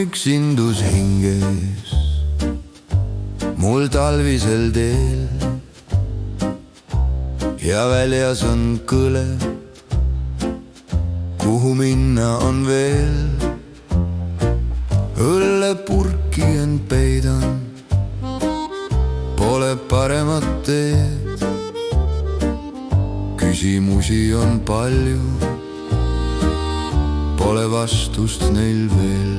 üksindus hinges mul talvisel teel ja väljas on kõle, kuhu minna on veel. Õllepurki end peidan, pole paremat teed. Küsimusi on palju, pole vastust neil veel.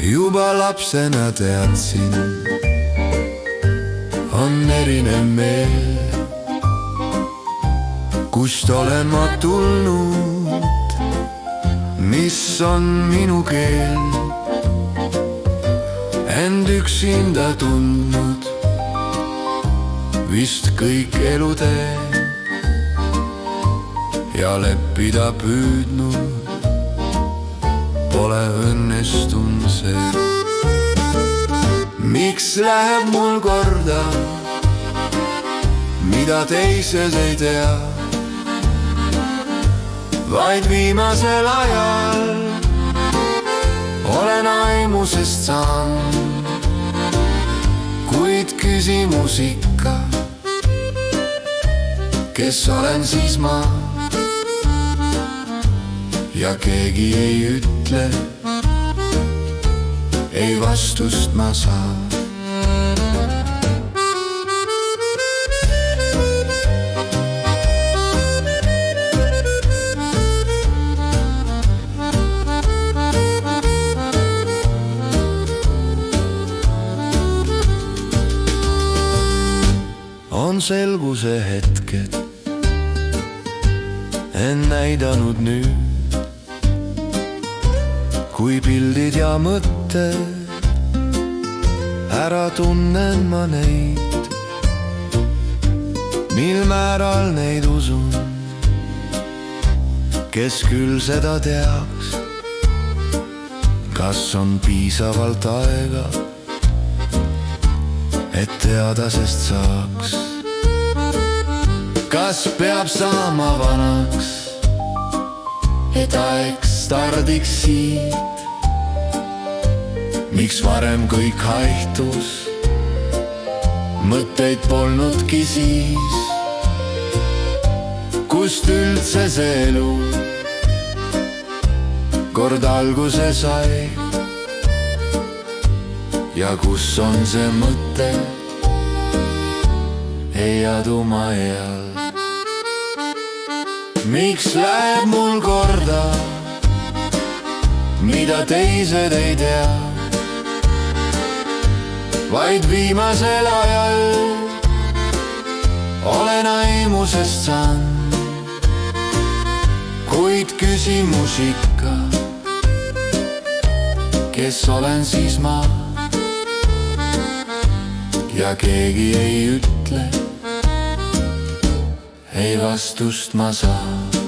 Juba lapsena teadsin, on erinev meel. Kust olen ma tulnud, mis on minu keel. End üksinda tundnud, vist kõik elutee. Ja leppida püüdnud, pole õnnestunud see. Miks läheb mul korda, mida teised ei tea? Vaid viimasel ajal olen aimusest saanud, kuid küsimus ikka, kes olen siis ma? Ja keegi ei ütle, ei vastust ma saa. On selguse hetked en näidanud nüüd, kui pildid ja mõtted ära tunnen ma neid. Mil määral neid usun, kes küll seda teaks, kas on piisavalt aega, et teada sest saaks. Kas peab saama vanaks, et aeg stardiks siit? Miks varem kõik haihtus, mõtteid polnudki siis? Kust üldse see elu kord alguse sai? Ja kus on see mõte, ei adu ma eal? Miks läheb mul korda, mida teised ei tea? Vaid viimasel ajal olen aimusest saanud, kuid küsimus ikka, kes olen siis ma? Ja keegi ei ütle, ei vastust ma saa.